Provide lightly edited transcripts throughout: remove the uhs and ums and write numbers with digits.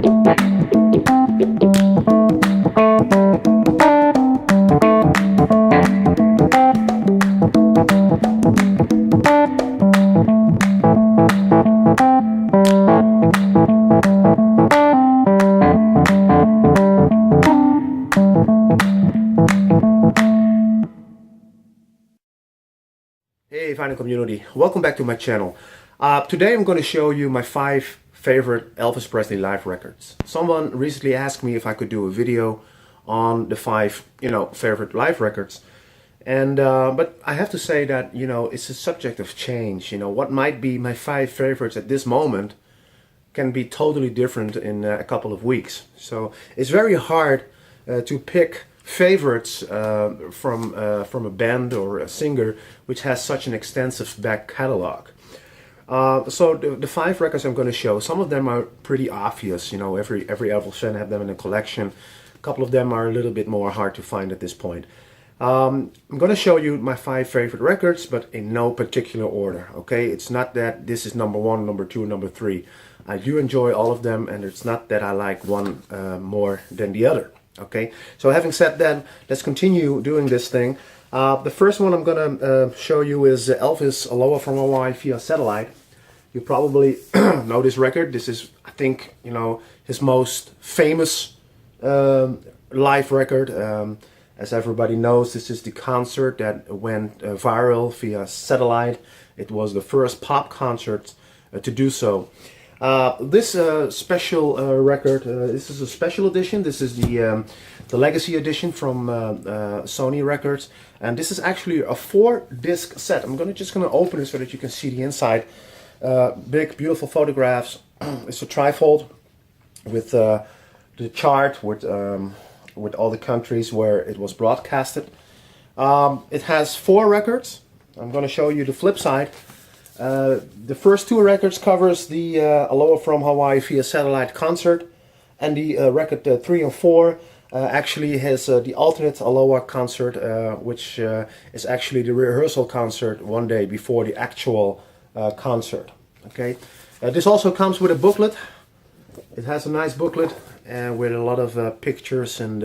Hey vinyl community, welcome back to my channel. Today I'm going to show you my 5 favorite Elvis Presley live records. Someone recently asked me if I could do a video on the 5, favorite live records. And but I have to say that, it's a subject of change. What might be my 5 favorites at this moment can be totally different in a couple of weeks. So it's very hard to pick favorites from a band or a singer which has such an extensive back catalog. So the 5 records I'm going to show, some of them are pretty obvious. Every Elvis fan have them in a collection. A couple of them are a little bit more hard to find at this point. I'm going to show you my 5 favorite records, but in no particular order. Okay, it's not that this is number 1, number 2, number 3. I do enjoy all of them, and it's not that I like one more than the other. Okay, so having said that, let's continue doing this thing. The first one I'm gonna show you is Elvis Aloha from Hawaii via satellite. You probably know this record. This is, I think, his most famous live record. As everybody knows, this is the concert that went viral via satellite. It was the first pop concert to do so. This special record, this is a special edition. This is the Legacy edition from Sony Records, and this is actually a 4-disc set. I'm just gonna open it so that you can see the inside. Big, beautiful photographs. It's a trifold with the chart with all the countries where it was broadcasted. It has 4 records. I'm gonna show you the flip side. The first 2 records covers the Aloha from Hawaii via satellite concert, and the record 3 and 4 actually has the alternate Aloha concert, which is actually the rehearsal concert one day before the actual concert. Okay, this also comes with a booklet. It has a nice booklet with a lot of pictures and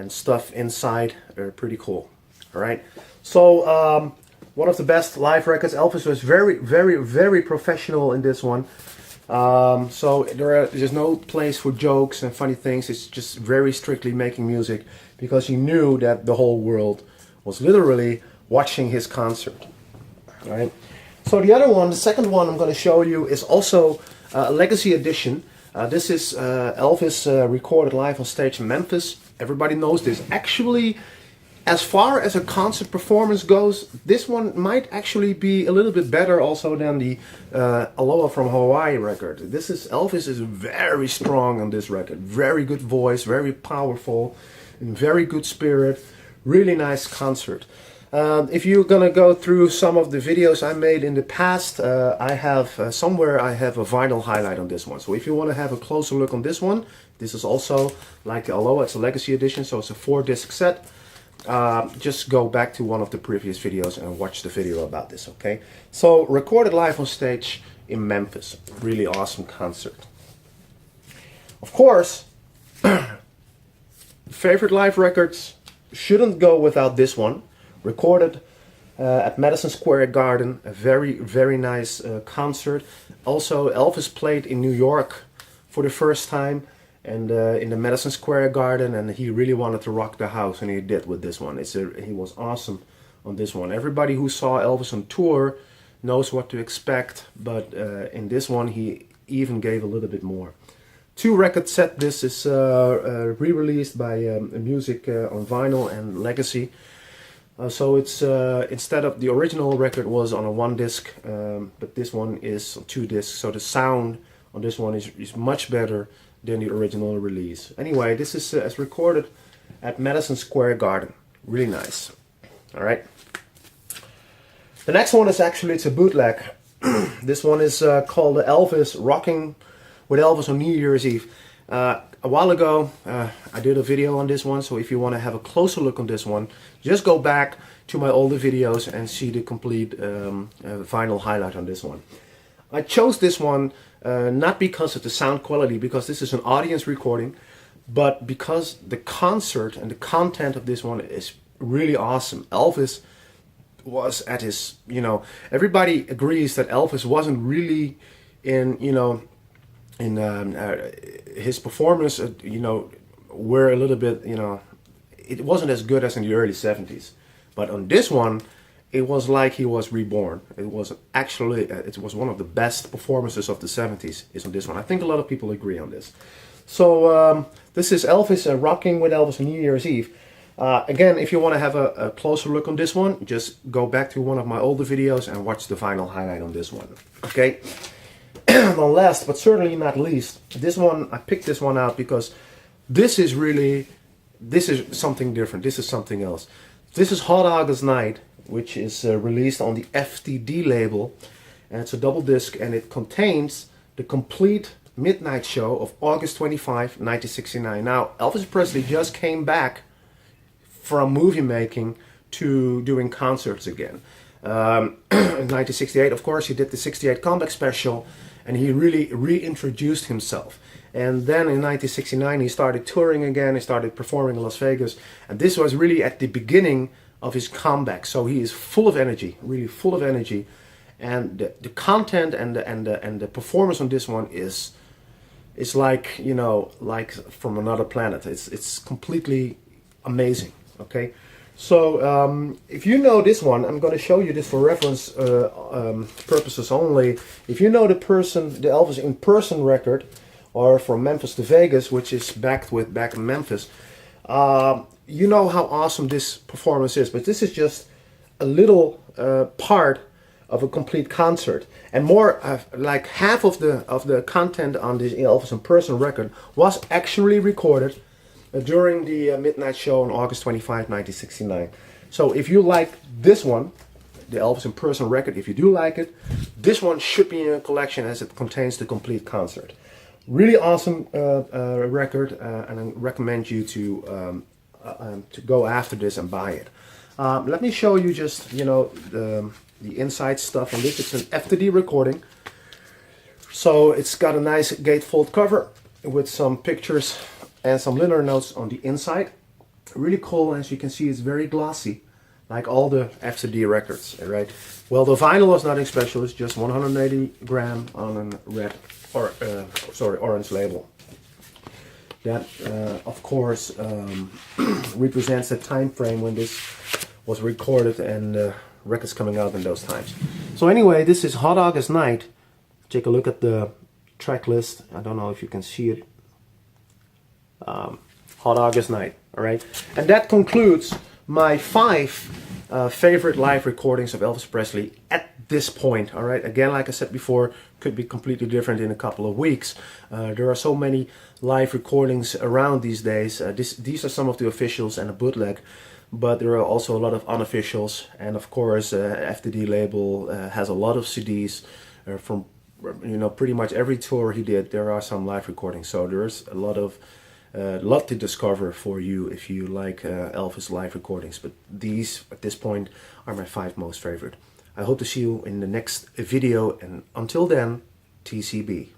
stuff inside. Pretty cool. All right, so. One of the best live records. Elvis was very, very, very professional in this one. So there's no place for jokes and funny things. It's just very strictly making music because he knew that the whole world was literally watching his concert. All right. So the other one, the second one I'm going to show you is also a Legacy edition. This is Elvis recorded live on stage in Memphis. Everybody knows this. Actually, as far as a concert performance goes, this one might actually be a little bit better also than the Aloha from Hawaii record. Elvis is very strong on this record. Very good voice, very powerful, in very good spirit. Really nice concert. If you're gonna go through some of the videos I made in the past, I have somewhere I have a vinyl highlight on this one. So if you want to have a closer look on this one, this is also like the Aloha. It's a Legacy edition, so it's a 4-disc set. Just go back to one of the previous videos and watch the video about this, okay? So, recorded live on stage in Memphis. Really awesome concert. Of course, favorite live records shouldn't go without this one. Recorded at Madison Square Garden. A very, very nice concert. Also, Elvis played in New York for the first time. And in the Madison Square Garden, and he really wanted to rock the house, and he did with this one. He was awesome on this one. Everybody who saw Elvis on tour knows what to expect, but in this one he even gave a little bit more. 2-record set. This is re-released by Music on Vinyl and Legacy. So it's instead of the original record was on a 1-disc, but this one is 2 discs. So the sound on this one is much better than the original release. Anyway, this is as recorded at Madison Square Garden. Really nice. All right. The next one is actually, it's a bootleg. This one is called Elvis Rocking with Elvis on New Year's Eve. A while ago, I did a video on this one, so if you want to have a closer look on this one, just go back to my older videos and see the complete vinyl highlight on this one. I chose this one not because of the sound quality, because this is an audience recording, but because the concert and the content of this one is really awesome. Elvis was at his, everybody agrees that Elvis wasn't really in, his performance, were a little bit, it wasn't as good as in the early 70s. But on this one, it was like he was reborn. It was actually, it was one of the best performances of the 70s is on this one. I think a lot of people agree on this. So this is Elvis rocking with Elvis on New Year's Eve. Again, if you want to have a closer look on this one, just go back to one of my older videos and watch the final highlight on this one. Okay. And last but certainly not least, this one, I picked this one out because this is something different. This is something else. This is Hot August Night, which is released on the FTD label, and it's a double disc, and it contains the complete midnight show of August 25, 1969. Now, Elvis Presley just came back from movie making to doing concerts again. In 1968, of course, he did the 68 comeback special, and he really reintroduced himself. And then in 1969 he started touring again, he started performing in Las Vegas, and this was really at the beginning of his comeback. So he is full of energy, really full of energy, and the content and the performance on this one is like, like from another planet. It's completely amazing. Okay, so if you know this one, I'm going to show you this for reference purposes only. If you know the Elvis in person record, or From Memphis to Vegas, which is back in Memphis, you know how awesome this performance is. But this is just a little part of a complete concert, and more like half of the content on this Elvis in person record was actually recorded during the midnight show on August 25, 1969. So if you like this one, the Elvis in person record, if you do like it, this one should be in your collection as it contains the complete concert. Really awesome record, and I recommend you to go after this and buy it. Let me show you just the inside stuff on this. It's an FTD recording, so it's got a nice gatefold cover with some pictures and some liner notes on the inside. Really cool. As you can see, it's very glossy, like all the FTD records. Right. Well, the vinyl is nothing special. It's just 180 gram on a red or orange label. That of course represents the time frame when this was recorded and records coming out in those times. So anyway, this is Hot August Night. Take a look at the track list. I don't know if you can see it. Hot August Night. All right, and that concludes my 5 favorite live recordings of Elvis Presley at this point. All right, again, like I said before, could be completely different in a couple of weeks. There are so many live recordings around these days. These are some of the officials and a bootleg, but there are also a lot of unofficials, and of course FTD label has a lot of CDs from pretty much every tour he did. There are some live recordings, so there's a lot to discover for you if you like Elvis live recordings. But these at this point are my 5 most favorite. I hope to see you in the next video, and until then, TCB.